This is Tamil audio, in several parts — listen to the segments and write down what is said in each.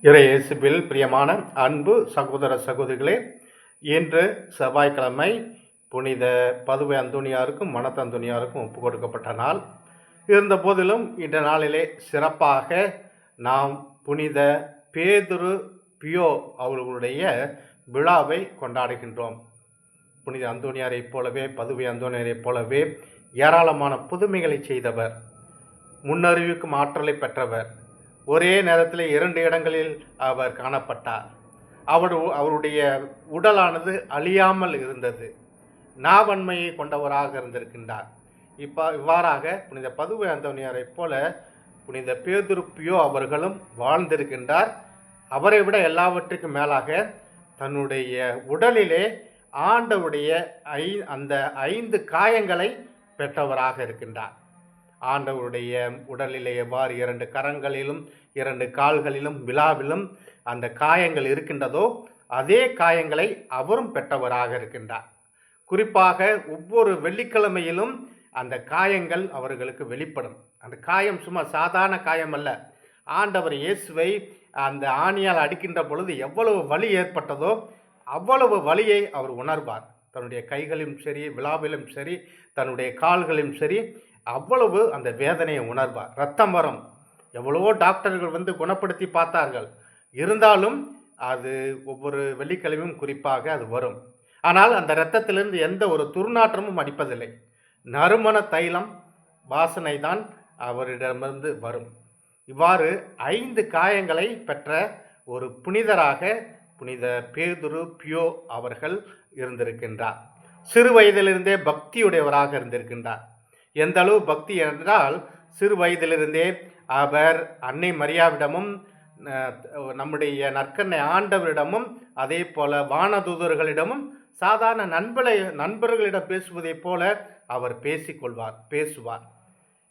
இயேசுவில் பிரியமான அன்பு சகோதர சகோதரிகளே, இன்று செவ்வாய்க்கிழமை புனித பதுவை அந்தோனியாருக்கும் மனத்த அந்தோனியாருக்கும் ஒப்பு கொடுக்கப்பட்ட நாள். இருந்த போதிலும் இந்த நாளிலே சிறப்பாக நாம் புனித பேதுரு பியோ அவர்களுடைய விழாவை கொண்டாடுகின்றோம். புனித அந்தோனியாரைப் போலவே பதுவை அந்தோனியாரைப் போலவே ஏராளமான புதுமைகளை செய்தவர், முன்னறிவிக்கும் ஆற்றலை பெற்றவர். ஒரே நேரத்தில் 2 இடங்களில் அவர் காணப்பட்டார். அவருடைய உடலானது அழியாமல் இருந்தது. நாவன்மையை கொண்டவராக இருந்திருக்கின்றார். இவ்வாறாக புனித பதுவை அந்தோனியாரைப் போல புனித பேதுரு பியோ அவர்களும் வாழ்ந்திருக்கின்றார். அவரை விட எல்லாவற்றுக்கும் மேலாக தன்னுடைய உடலிலே ஆண்டவருடைய அந்த 5 காயங்களை பெற்றவராக இருக்கின்றார். ஆண்டவருடைய உடலிலே எவ்வாறு 2 கரங்களிலும் 2 கால்களிலும் விழாவிலும் அந்த காயங்கள் இருக்கின்றதோ அதே காயங்களை அவரும் பெற்றவராக இருக்கின்றார். குறிப்பாக ஒவ்வொரு வெள்ளிக்கிழமையிலும் அந்த காயங்கள் அவர்களுக்கு வெளிப்படும். அந்த காயம் சும்மா சாதாரண காயம் அல்ல. ஆண்டவர் இயேசுவை அந்த ஆணியால் அடிக்கின்ற பொழுது எவ்வளவு வலி ஏற்பட்டதோ அவ்வளவு வலியை அவர் உணர்வார். தன்னுடைய கைகளிலும் சரி, விழாவிலும் சரி, தன்னுடைய கால்களிலும் சரி, அவ்வளவு அந்த வேதனையை உணர்வார். இரத்தம் வரும். எவ்வளவோ டாக்டர்கள் குணப்படுத்தி பார்த்தார்கள். இருந்தாலும் அது ஒவ்வொரு வெள்ளிக்கிழமையும் குறிப்பாக அது வரும். ஆனால் அந்த இரத்தத்திலிருந்து எந்த ஒரு துர்நாற்றமும் அடிப்பதில்லை. நறுமண தைலம் வாசனை தான் அவரிடமிருந்து வரும். இவ்வாறு 5 காயங்களை பெற்ற ஒரு புனிதராக புனித பேதுரு பியோ அவர்கள் இருந்திருக்கின்றார். சிறு வயதிலிருந்தே பக்தியுடையவராக இருந்திருக்கின்றார். எந்த அளவு பக்தி என்றால், சிறு வயதிலிருந்தே அவர் அன்னை மரியாவிடமும் நம்முடைய நற்கண்ணை ஆண்டவரிடமும் அதே போல வானதூதர்களிடமும் சாதாரண நண்பர்களிடம் பேசுவதைப் போல அவர் பேசுவார்.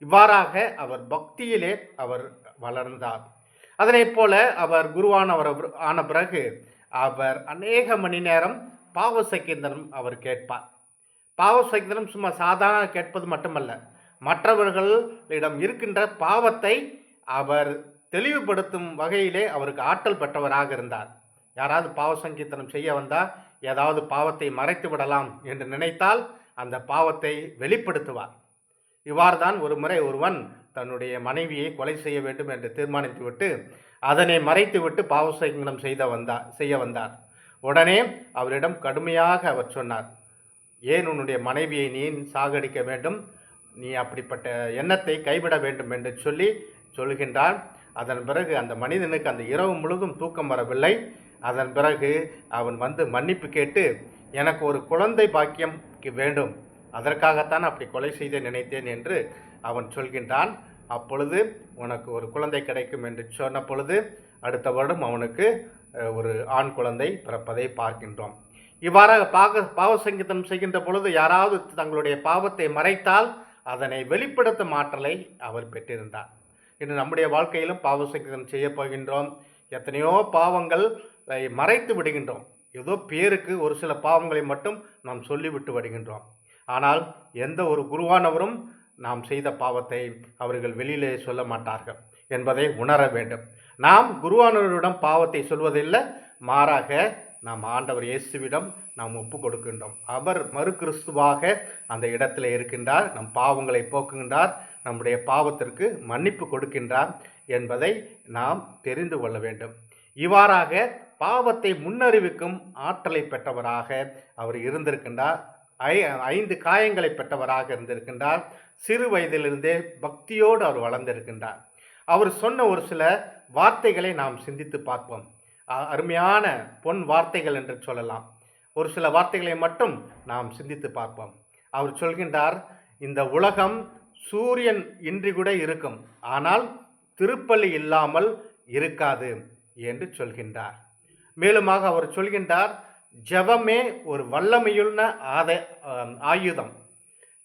இவ்வாறாக அவர் பக்தியிலே அவர் வளர்ந்தார். அதனை போல அவர் குருவானவர் ஆன பிறகு அவர் அநேக மணி நேரம் பாவ சங்கீர்த்தனம் அவர் கேட்பார். பாவ சங்கீர்த்தனம் சும்மா சாதாரண கேட்பது மட்டுமல்ல, மற்றவர்களிடம் இருக்கின்ற பாவத்தை அவர் தெளிவுபடுத்தும் வகையிலே அவருக்கு ஆற்றல் பெற்றவராக இருந்தார். யாராவது பாவ சங்கீர்த்தனம் செய்ய வந்தால் ஏதாவது பாவத்தை மறைத்து விடலாம் என்று நினைத்தால் அந்த பாவத்தை வெளிப்படுத்துவார். இவ்வாறு தான் ஒரு முறை ஒருவன் தன்னுடைய மனைவியை கொலை செய்ய வேண்டும் என்று தீர்மானித்துவிட்டு அதனை மறைத்துவிட்டு பாவ சங்கீர்த்தனம் செய்ய வந்தார். உடனே அவரிடம் கடுமையாக அவர் சொன்னார், ஏன் உன்னுடைய மனைவியை நீ சாகடிக்க வேண்டும்? நீ அப்படிப்பட்ட எண்ணத்தை கைவிட வேண்டும் என்று சொல்கின்றார். அதன் பிறகு அந்த மனிதனுக்கு அந்த இரவு முழுதும் தூக்கம் வரவில்லை. அதன் பிறகு அவன் மன்னிப்பு கேட்டு, எனக்கு ஒரு குழந்தை பாக்கியம் வேண்டும், அதற்காகத்தான் அப்படி கொலை செய்த நினைத்தேன் என்று அவன் சொல்கின்றான். அப்பொழுது உனக்கு ஒரு குழந்தை கிடைக்கும் என்று சொன்ன பொழுது அடுத்த வருடம் அவனுக்கு ஒரு ஆண் குழந்தை பிறப்பதை பார்க்கின்றோம். இவ்வாறாக பாவ சங்கீர்த்தனம் செய்கின்ற பொழுது யாராவது தங்களுடைய பாவத்தை மறைத்தால் அதனை வெளிப்படுத்தும் ஆற்றலை அவர் பெற்றிருந்தார். இன்று நம்முடைய வாழ்க்கையிலும் பாவ சங்கீர்த்தனம் செய்ய போகின்றோம். எத்தனையோ பாவங்களை மறைத்து விடுகின்றோம். ஏதோ பேருக்கு ஒரு சில பாவங்களை மட்டும் நாம் சொல்லிவிட்டு விடுகின்றோம். ஆனால் எந்த ஒரு குருவானவரும் நாம் செய்த பாவத்தை அவர்கள் வெளியிலே சொல்ல மாட்டார்கள் என்பதை உணர வேண்டும். நாம் குருவானவரிடம் பாவத்தை சொல்வதில்லை, மாறாக நாம் ஆண்டவர் இயேசுவிடம் நாம் ஒப்பு கொடுக்கின்றோம். அவர் மறு கிறிஸ்துவாக அந்த இடத்துல இருக்கின்றார். நம் பாவங்களை போக்குகின்றார், நம்முடைய பாவத்திற்கு மன்னிப்பு கொடுக்கின்றார் என்பதை நாம் தெரிந்து கொள்ள வேண்டும். இவ்வாறாக பாவத்தை முன்னறிவிக்கும் ஆற்றலை பெற்றவராக அவர் இருந்திருக்கின்றார். 5 காயங்களை பெற்றவராக இருந்திருக்கின்றார். சிறு வயதிலிருந்தே பக்தியோடு அவர் வளர்ந்திருக்கின்றார். அவர் சொன்ன ஒரு சில வார்த்தைகளை நாம் சிந்தித்து பார்ப்போம். அருமையான பொன் வார்த்தைகள் என்று சொல்லலாம். ஒரு சில வார்த்தைகளை மட்டும் நாம் சிந்தித்து பார்ப்போம். அவர் சொல்கின்றார், இந்த உலகம் சூரியன் இன்றி கூட இருக்கும், ஆனால் திருப்பலி இல்லாமல் இருக்காது என்று சொல்கின்றார். மேலுமாக அவர் சொல்கின்றார், ஜெபமே ஒரு வல்லமையுள்ள ஆயுதம்.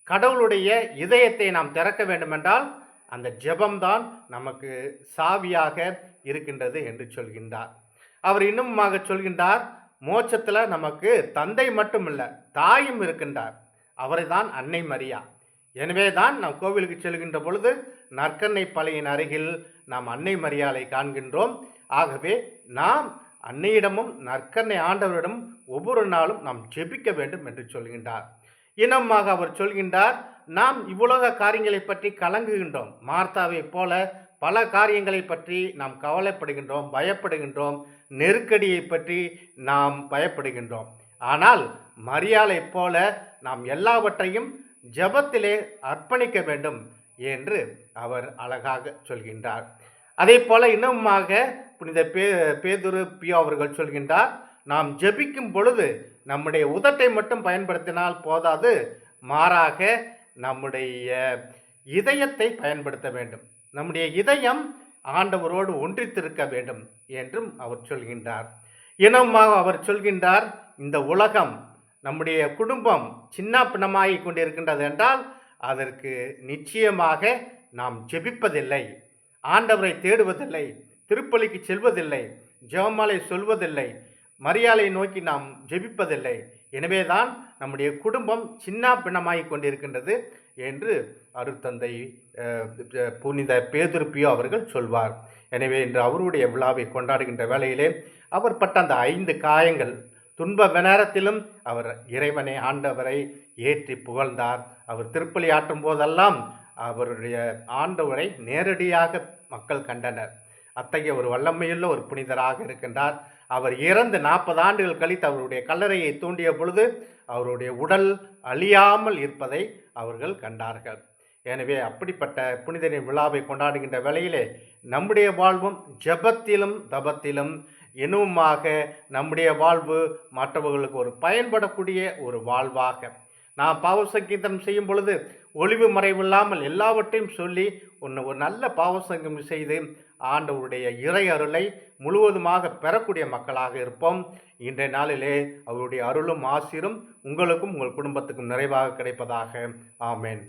கடவுளுடைய இதயத்தை நாம் திறக்க வேண்டுமென்றால் அந்த ஜெபம்தான் நமக்கு சாவியாக இருக்கின்றது என்று சொல்கின்றார். அவர் இன்னுமாக சொல்கின்றார், மோட்சத்தில் நமக்கு தந்தை மட்டும் இல்லை, தாயும் இருக்கின்றார். அவரை தான் அன்னை மரியா. எனவே தான் நாம் கோவிலுக்கு செல்கின்ற பொழுது நற்கண்ணை பலையின் அருகில் நாம் அன்னை மரியாளை காண்கின்றோம். ஆகவே நாம் அன்னையிடமும் நற்கருணை ஆண்டவரிடம் ஒவ்வொரு நாளும் நாம் ஜெபிக்க வேண்டும் என்று சொல்கின்றார். இனமாக அவர் சொல்கின்றார், நாம் இவ்வுலக காரியங்களை பற்றி கலங்குகின்றோம். மார்த்தாவை போல பல காரியங்களை பற்றி நாம் கவலைப்படுகின்றோம், பயப்படுகின்றோம், நெருக்கடியை பற்றி நாம் பயப்படுகின்றோம். ஆனால் மரியாளை போல நாம் எல்லாவற்றையும் ஜெபத்திலே அர்ப்பணிக்க வேண்டும் என்று அவர் அழகாக சொல்கின்றார். அதே போல இன்னுமாக புனித பேதுரு பியோ அவர்கள் சொல்கின்றார், நாம் ஜெபிக்கும் பொழுது நம்முடைய உதட்டை மட்டும் பயன்படுத்தினால் போதாது, மாறாக நம்முடைய இதயத்தை பயன்படுத்த வேண்டும். நம்முடைய இதயம் ஆண்டவரோடு ஒன்றித்திருக்க வேண்டும் என்றும் அவர் சொல்கின்றார். இனமாக அவர் சொல்கின்றார், இந்த உலகம் நம்முடைய குடும்பம் சின்ன பின்னமாகி கொண்டிருக்கின்றது என்றால் அதற்கு நிச்சயமாக நாம் ஜெபிப்பதில்லை, ஆண்டவரை தேடுவதில்லை, திருப்பலிக்கு செல்வதில்லை, ஜெபமாலை சொல்வதில்லை, மரியாதை நோக்கி நாம் ஜெபிப்பதில்லை. எனவேதான் நம்முடைய குடும்பம் சின்ன பின்னமாகி கொண்டிருக்கின்றது என்று அருட்தந்தை புனித பேதுரு பியோ அவர்கள் சொல்வார். எனவே இன்று அவருடைய விழாவை கொண்டாடுகின்ற வேளையிலே அவர் பட்ட அந்த 5 காயங்கள், துன்ப நேரத்திலும் அவர் இறைவனை ஆண்டவரை ஏற்றி புகழ்ந்தார். அவர் திருப்பலி ஆற்றும் போதெல்லாம் அவருடைய ஆண்டவரை நேரடியாக மக்கள் கண்டனர். அத்தகைய ஒரு வல்லமையுள்ள ஒரு புனிதராக இருக்கின்றார். அவர் இறந்து 40 ஆண்டுகள் கழித்து அவருடைய கல்லறையை தூண்டிய பொழுது அவருடைய உடல் அழியாமல் இருப்பதை அவர்கள் கண்டார்கள். எனவே அப்படிப்பட்ட புனிதரின் விழாவை கொண்டாடுகின்ற வேளையிலே நம்முடைய வாழ்வும் ஜெபத்திலும் தபத்திலும் இன்னுமாக நம்முடைய வாழ்வு மற்றவர்களுக்கு ஒரு பயன்படக்கூடிய ஒரு வாழ்வாக, நாம் பாவ சங்கீதம் செய்யும் பொழுது ஒளிவு மறைவில்லாமல் எல்லாவற்றையும் சொல்லி ஒரு நல்ல பாவ சங்கீதம் செய்து ஆண்டவருடைய இறை அருளை முழுவதுமாக பெறக்கூடிய மக்களாக இருப்போம். இன்றைய நாளிலே அவருடைய அருளும் ஆசீரும் உங்களுக்கும் உங்கள் குடும்பத்துக்கும் நிறைவாக கிடைப்பதாக. ஆமேன்.